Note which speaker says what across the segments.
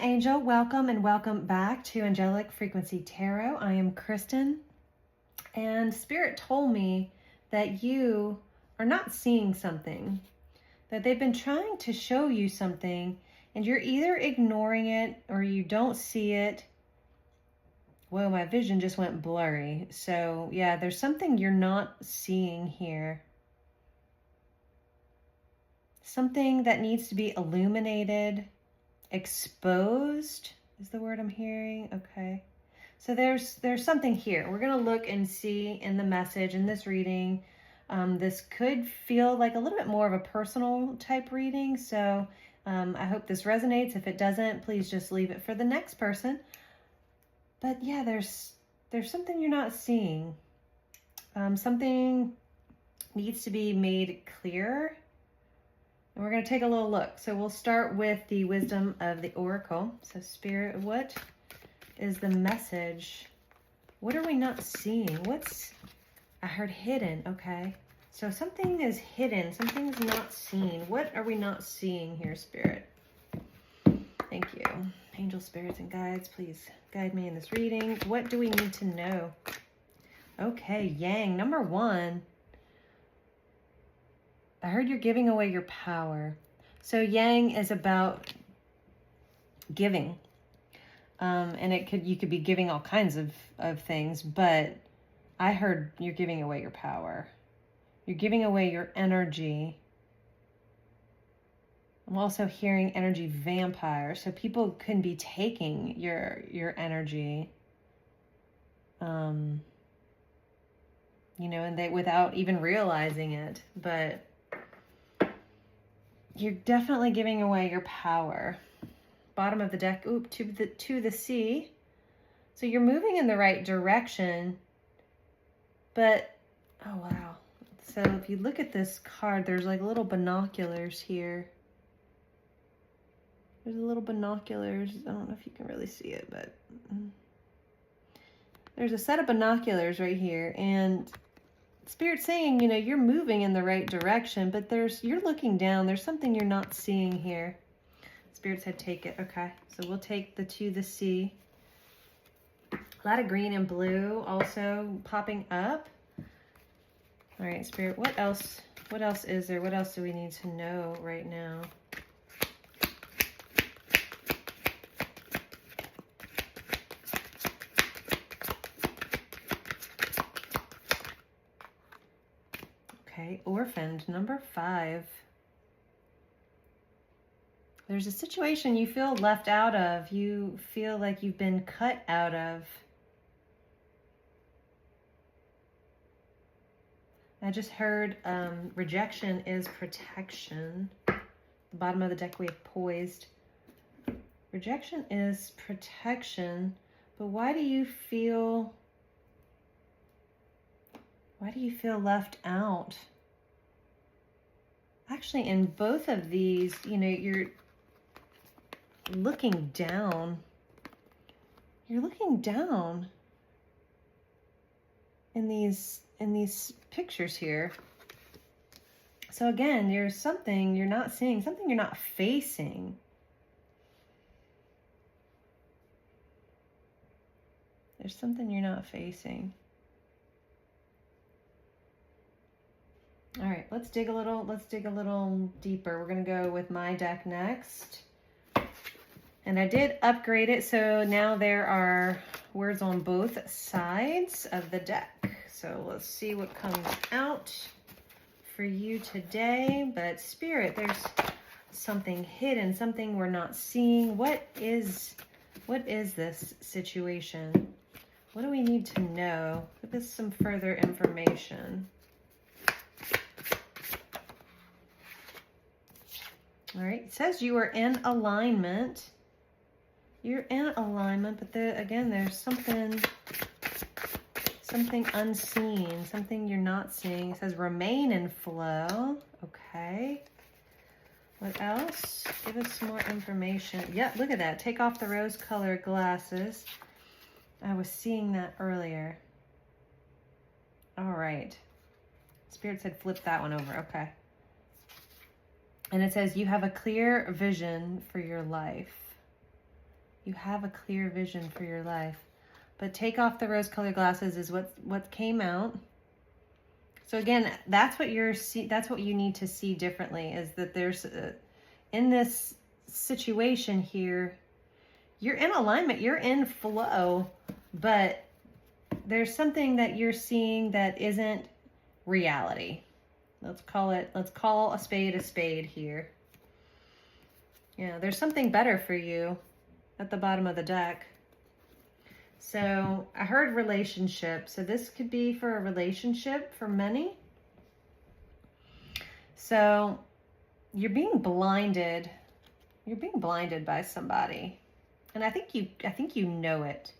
Speaker 1: Angel. Welcome and welcome back to Angelic Frequency Tarot. I am Kristen, and Spirit told me that you are not seeing something, that they've been trying to show you something, and you're either ignoring it or you don't see it. Whoa, my vision just went blurry. So yeah, there's something you're not seeing here. Something that needs to be illuminated. Exposed is the word I'm hearing. Okay. So there's something here. We're going to look and see in the message in this reading. This could feel like a little bit more of a personal type reading. So I hope this resonates. If it doesn't, please just leave it for the next person. But yeah, there's something you're not seeing. Something needs to be made clearer. And we're going to take a little look. So we'll start with the wisdom of the oracle. So Spirit, what is the message? What are we not seeing? I heard hidden. Okay. So something is hidden. Something's not seen. What are we not seeing here, Spirit? Thank you. Angel, spirits, and guides, please guide me in this reading. What do we need to know? Okay, Yang, number 1. I heard you're giving away your power. So Yang is about giving. And you could be giving all kinds of things, but I heard you're giving away your power. You're giving away your energy. I'm also hearing energy vampire. So people can be taking your energy. And they without even realizing it, but you're definitely giving away your power. Bottom of the deck, to the sea. So you're moving in the right direction, but, oh wow. So if you look at this card, there's like little binoculars here. There's little binoculars. I don't know if you can really see it, but there's a set of binoculars right here, and Spirit's saying, you're moving in the right direction, but you're looking down. There's something you're not seeing here. Spirit said, take it. Okay. So we'll take the to the sea. A lot of green and blue also popping up. All right, Spirit, what else is there? What else do we need to know right now? Okay, orphaned, number 5. There's a situation you feel left out of. You feel like you've been cut out of. I just heard rejection is protection. The bottom of the deck we have poised. Rejection is protection, but why do you feel left out? Actually, in both of these, you're looking down. You're looking down in these pictures here. So again, there's something you're not seeing, something you're not facing. There's something you're not facing. All right, let's dig a little deeper. We're going to go with my deck next. And I did upgrade it, so now there are words on both sides of the deck. So let's see what comes out for you today. But Spirit, there's something hidden, something we're not seeing. What is this situation? What do we need to know? Give us some further information. All right, it says you are in alignment. You're in alignment, but again, there's something unseen, something you're not seeing. It says remain in flow. Okay. What else? Give us some more information. Yep, look at that. Take off the rose-colored glasses. I was seeing that earlier. All right. Spirit said flip that one over. Okay. And it says you have a clear vision for your life. You have a clear vision for your life. But take off the rose-colored glasses is what came out. So again, that's what you need to see differently, is that there's in this situation here, you're in alignment, you're in flow, but there's something that you're seeing that isn't reality. Let's call a spade here. Yeah, there's something better for you at the bottom of the deck. So I heard relationship. So this could be for a relationship for many. So you're being blinded. You're being blinded by somebody. And I think you know it.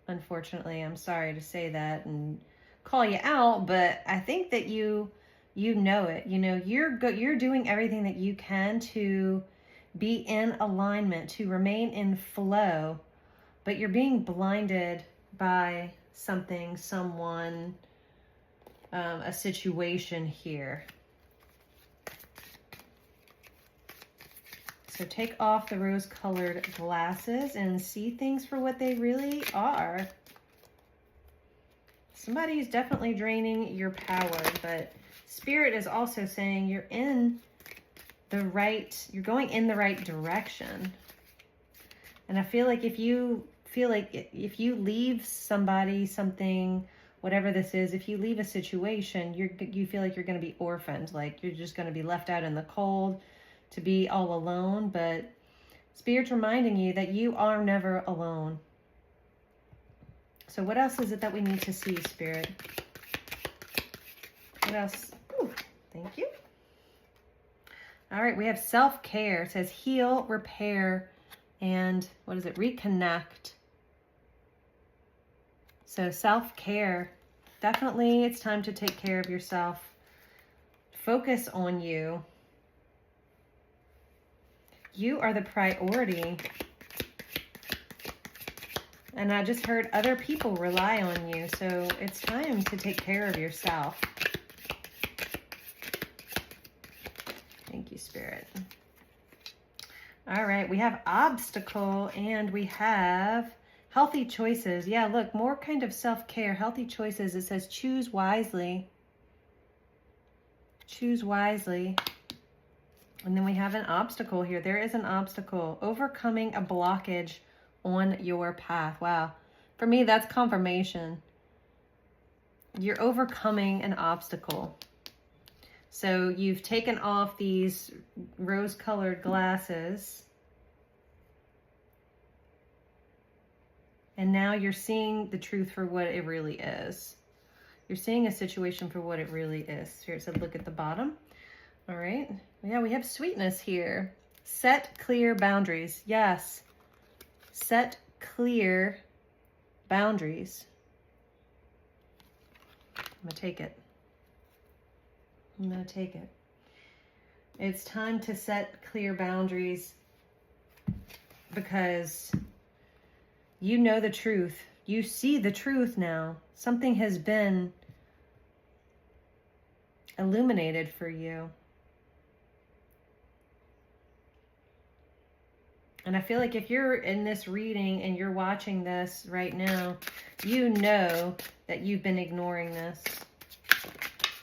Speaker 1: Unfortunately, I'm sorry to say that and call you out, but I think that you know it. You know, you're doing everything that you can to be in alignment, to remain in flow, but you're being blinded by something, someone, a situation here. So take off the rose-colored glasses and see things for what they really are. Somebody is definitely draining your power, but Spirit is also saying you're going in the right direction. And I feel like if you leave somebody, something, whatever this is, if you leave a situation, you feel like you're going to be orphaned, like you're just going to be left out in the cold, to be all alone. But Spirit's reminding you that you are never alone. So what else is it that we need to see, Spirit? What else? Ooh, thank you. All right, we have self-care. It says heal, repair, and what is it? Reconnect. So self-care. Definitely it's time to take care of yourself. Focus on you. You are the priority. And I just heard other people rely on you. So it's time to take care of yourself. Thank you, Spirit. All right, we have obstacle and we have healthy choices. Yeah, look, more kind of self-care, healthy choices. It says choose wisely. Choose wisely. And then we have an obstacle here. There is an obstacle. Overcoming a blockage on your path. Wow. For me, that's confirmation. You're overcoming an obstacle. So you've taken off these rose-colored glasses. And now you're seeing the truth for what it really is. You're seeing a situation for what it really is. Here it said, look at the bottom. All right. Yeah, we have sweetness here. Set clear boundaries. Yes. Set clear boundaries. I'm going to take it. I'm going to take it. It's time to set clear boundaries because you know the truth. You see the truth now. Something has been illuminated for you. And I feel like if you're in this reading and you're watching this right now, you know that you've been ignoring this.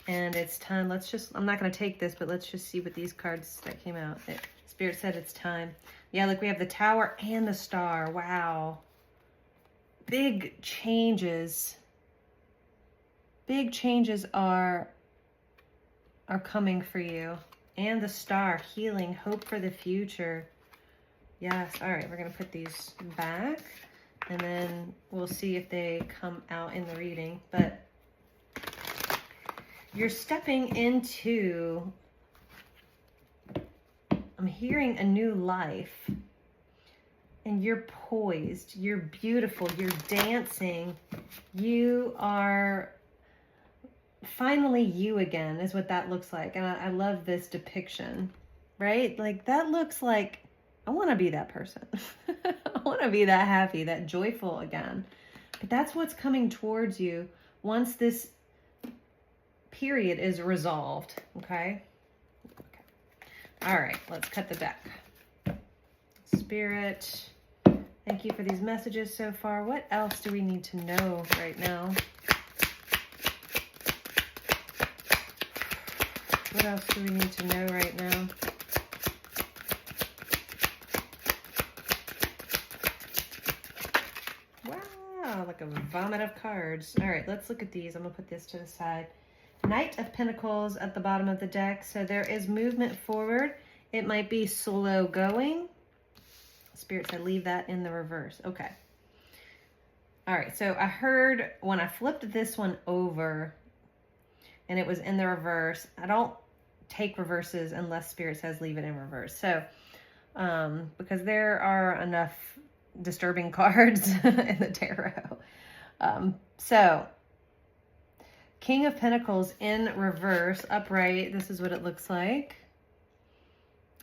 Speaker 1: And it's time. I'm not going to take this, but let's just see what these cards that came out. Spirit said it's time. Yeah, look, we have the Tower and the Star. Wow. Big changes. Big changes are coming for you. And the Star, healing, hope for the future. Yes. All right. We're going to put these back and then we'll see if they come out in the reading. But you're stepping into, I'm hearing a new life. And you're poised. You're beautiful. You're dancing. You are finally you again is what that looks like. And I love this depiction, right? Like that looks like, I want to be that person. I want to be that happy, that joyful again. But that's what's coming towards you once this period is resolved. Okay? All right, let's cut the deck. Spirit, Thank you for these messages so far. What else do we need to know right now? What else do we need to know right now? Wow, like a vomit of cards. All right, let's look at these. I'm going to put this to the side. Knight of Pentacles at the bottom of the deck. So there is movement forward. It might be slow going. Spirit said leave that in the reverse. Okay. All right, so I heard when I flipped this one over and it was in the reverse, I don't take reverses unless Spirit says leave it in reverse. So, because there are enough disturbing cards in the tarot. So, King of Pentacles in reverse, upright, this is what it looks like.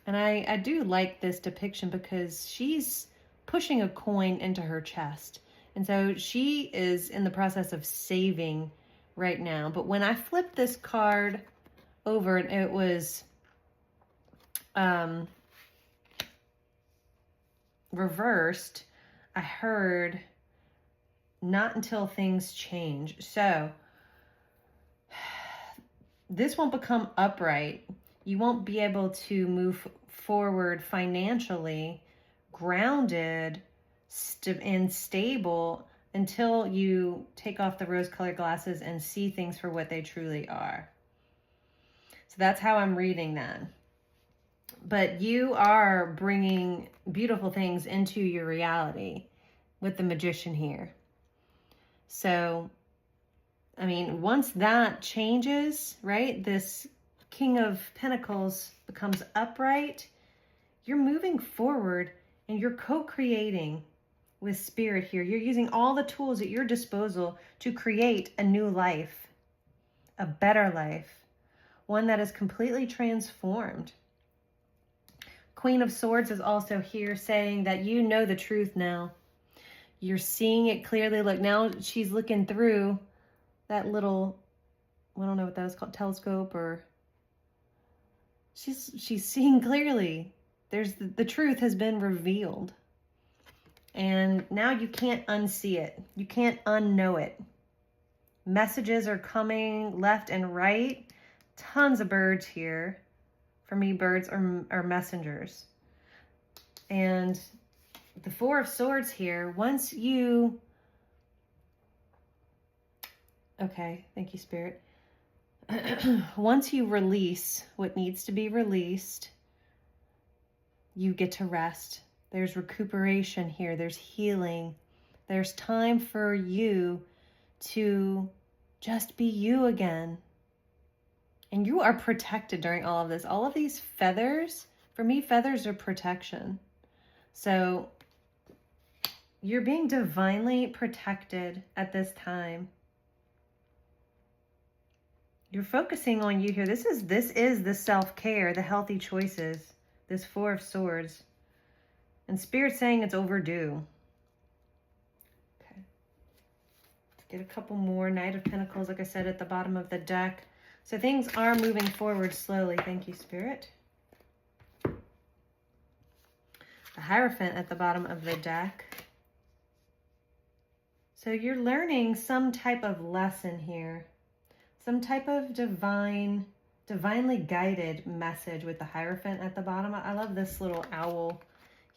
Speaker 1: And I do like this depiction because she's pushing a coin into her chest. And so she is in the process of saving right now. But when I flipped this card over, it was reversed. I heard not until things change. So this won't become upright. You won't be able to move forward financially, grounded and stable until you take off the rose-colored glasses and see things for what they truly are. So that's how I'm reading that. But you are bringing beautiful things into your reality with the Magician here. So, I mean, once that changes, right, this King of Pentacles becomes upright, you're moving forward and you're co-creating with Spirit here. You're using all the tools at your disposal to create a new life, a better life, one that is completely transformed. Queen of Swords is also here saying that you know the truth now. You're seeing it clearly. Look, now she's looking through that little, I don't know what that was called, telescope, or she's seeing clearly. There's the truth has been revealed. And now you can't unsee it. You can't unknow it. Messages are coming left and right. Tons of birds here. For me, birds are messengers. And the Four of Swords here, once you... Okay, thank you, Spirit. Once you release what needs to be released, you get to rest. There's recuperation here. There's healing. There's time for you to just be you again. And you are protected during all of this. All of these feathers, for me, feathers are protection. So you're being divinely protected at this time. You're focusing on you here. This is the self-care, the healthy choices. This Four of Swords. And Spirit's saying it's overdue. Okay. Let's get a couple more. Knight of Pentacles, like I said, at the bottom of the deck. So things are moving forward slowly. Thank you, Spirit. The Hierophant at the bottom of the deck. So you're learning some type of lesson here. Some type of divinely guided message with the Hierophant at the bottom. I love this little owl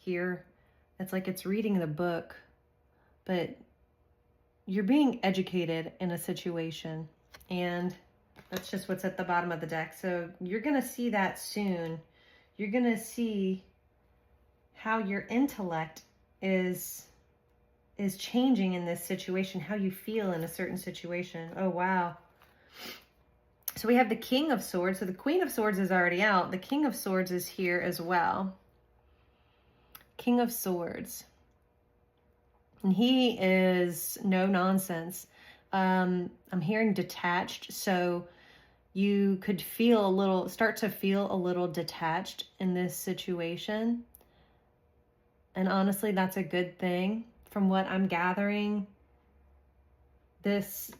Speaker 1: here. It's like it's reading the book, but you're being educated in a situation, and that's just what's at the bottom of the deck. So you're going to see that soon. You're going to see how your intellect is changing in this situation, how you feel in a certain situation. Oh, wow. So we have the King of Swords. So the Queen of Swords is already out. The King of Swords is here as well. King of Swords. And he is no nonsense. I'm hearing detached. So you could start to feel a little detached in this situation. And honestly, that's a good thing. From what I'm gathering, this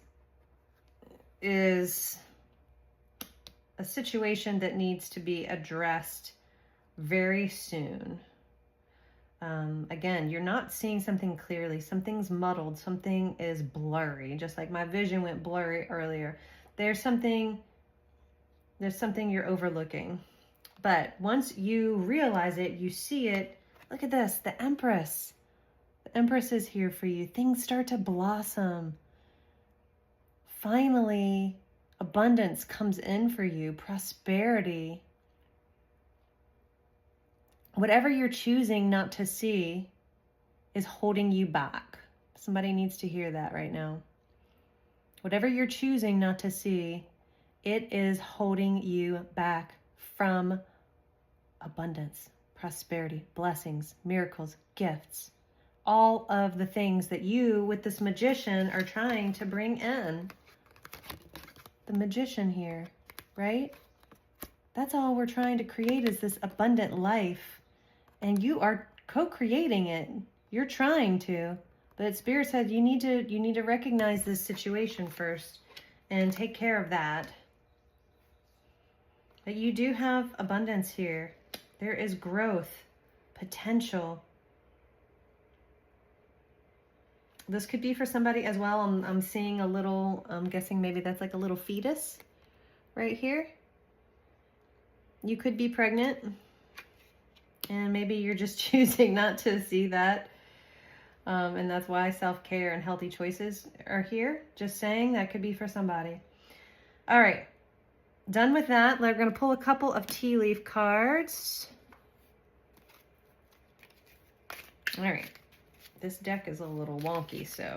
Speaker 1: is a situation that needs to be addressed very soon. Again, you're not seeing something clearly. Something's muddled. Something is blurry. Just like my vision went blurry earlier. There's something you're overlooking. But once you realize it, you see it. Look at this, the Empress. The Empress is here for you. Things start to blossom. Finally, abundance comes in for you, prosperity. Whatever you're choosing not to see is holding you back. Somebody needs to hear that right now. Whatever you're choosing not to see, it is holding you back from abundance, prosperity, blessings, miracles, gifts. All of the things that you, with this magician, are trying to bring in. The magician here, right? That's all we're trying to create, is this abundant life. And you are co-creating it. You're trying to. But Spirit said you need to recognize this situation first and take care of that. But you do have abundance here. There is growth, potential. This could be for somebody as well. I'm seeing a little, I'm guessing maybe that's like a little fetus right here. You could be pregnant, and maybe you're just choosing not to see that. And that's why self-care and healthy choices are here. Just saying, that could be for somebody. All right, done with that. We're going to pull a couple of tea leaf cards. All right. This deck is a little wonky, so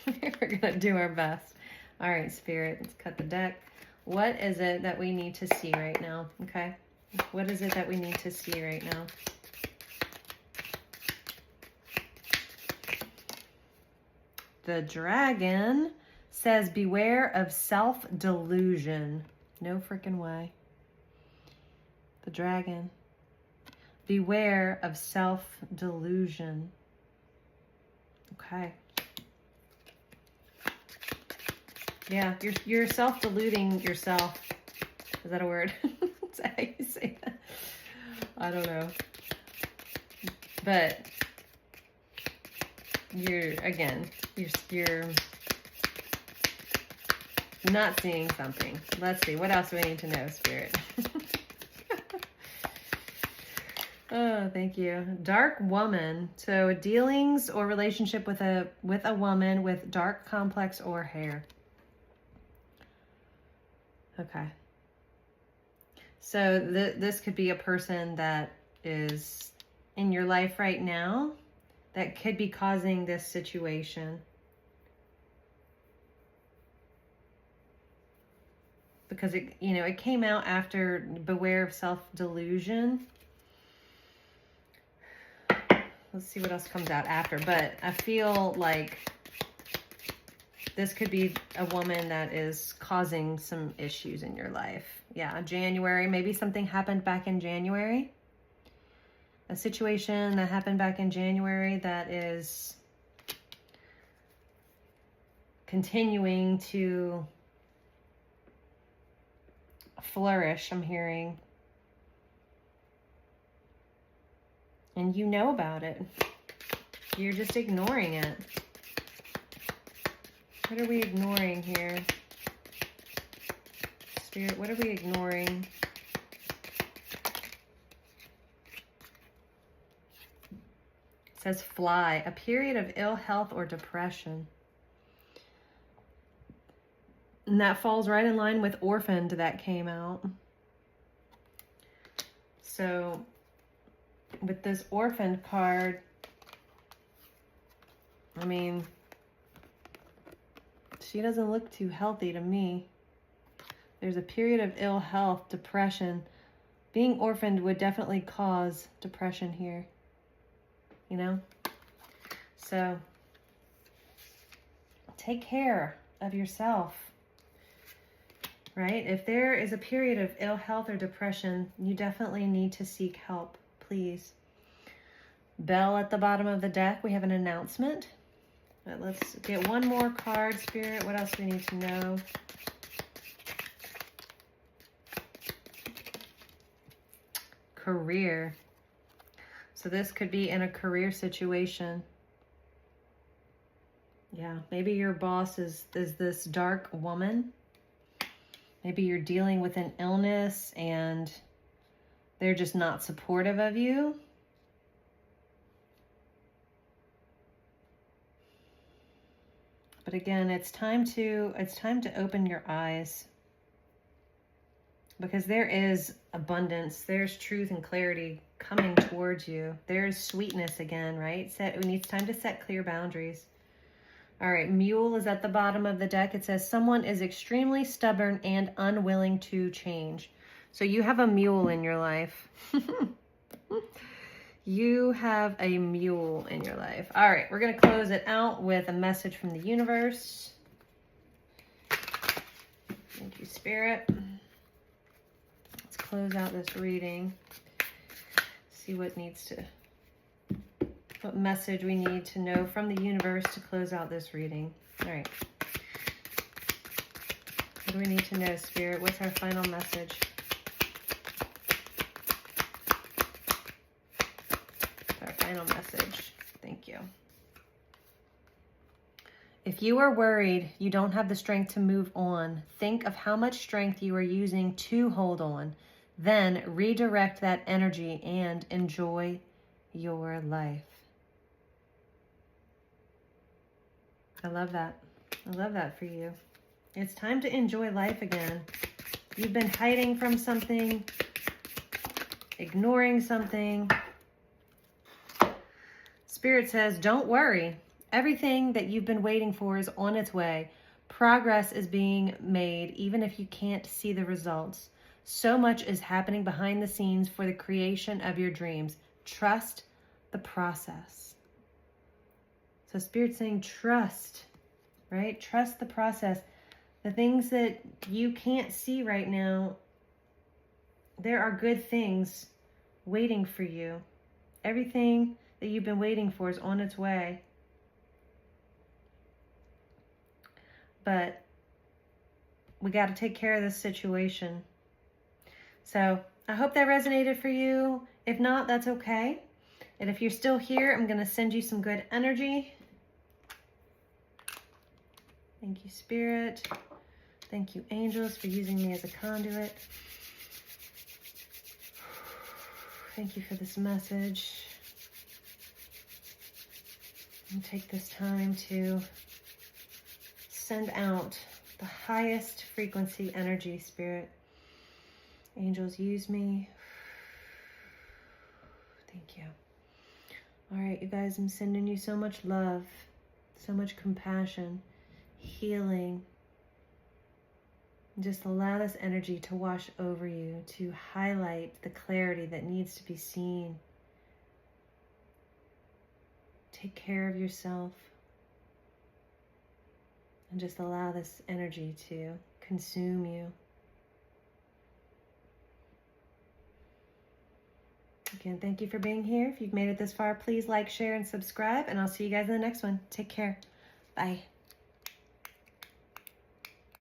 Speaker 1: we're going to do our best. All right, Spirit, let's cut the deck. What is it that we need to see right now? Okay. What is it that we need to see right now? The dragon says, beware of self-delusion. No freaking way. The dragon. Beware of self-delusion. Okay. Yeah, you're self-deluding yourself. Is that a word? Is that how you say that? I don't know. But you're not seeing something. Let's see. What else do we need to know, Spirit? Oh, thank you. Dark woman. So dealings or relationship with a woman with dark, complex, or hair. Okay. So this could be a person that is in your life right now that could be causing this situation. Because it came out after beware of self-delusion. Let's see what else comes out after. But I feel like this could be a woman that is causing some issues in your life. Yeah, January. Maybe something happened back in January. A situation that happened back in January that is continuing to flourish, I'm hearing. And you know about it. You're just ignoring it. What are we ignoring here? Spirit, what are we ignoring? It says fly, a period of ill health or depression. And that falls right in line with orphaned that came out. So with this orphaned card, I mean, she doesn't look too healthy to me. There's a period of ill health, depression. Being orphaned would definitely cause depression here. You know? So take care of yourself. Right? If there is a period of ill health or depression, you definitely need to seek help, please. Bell at the bottom of the deck, we have an announcement. But let's get one more card, Spirit. What else do we need to know? Career. So this could be in a career situation. Yeah, maybe your boss is this dark woman. Maybe you're dealing with an illness and they're just not supportive of you. But again, it's time to open your eyes, because there is abundance, there's truth and clarity coming towards you. There's sweetness again, right? It's time to set clear boundaries. All right, Mule is at the bottom of the deck. It says someone is extremely stubborn and unwilling to change. So you have a mule in your life. You have a mule in your life. All right, we're going to close it out with a message from the universe. Thank you, Spirit. Let's close out this reading. See what message we need to know from the universe to close out this reading. All right. What do we need to know, Spirit? What's our final message? Our final message. Thank you. If you are worried you don't have the strength to move on, think of how much strength you are using to hold on. Then redirect that energy and enjoy your life. I love that. I love that for you. It's time to enjoy life again. You've been hiding from something, ignoring something. Spirit says, don't worry. Everything that you've been waiting for is on its way. Progress is being made, even if you can't see the results. So much is happening behind the scenes for the creation of your dreams. Trust the process. So Spirit's saying trust, right? Trust the process. The things that you can't see right now, there are good things waiting for you. Everything that you've been waiting for is on its way. But we got to take care of this situation. So I hope that resonated for you. If not, that's okay. And if you're still here, I'm going to send you some good energy. Thank you, Spirit. Thank you, angels, for using me as a conduit. Thank you for this message. And take this time to send out the highest frequency energy, Spirit. Angels, use me. Thank you. All right, you guys, I'm sending you so much love, so much compassion, healing. Just allow this energy to wash over you, to highlight the clarity that needs to be seen. Take care of yourself. And just allow this energy to consume you. Again, thank you for being here. If you've made it this far, please like, share, and subscribe. And I'll see you guys in the next one. Take care. Bye.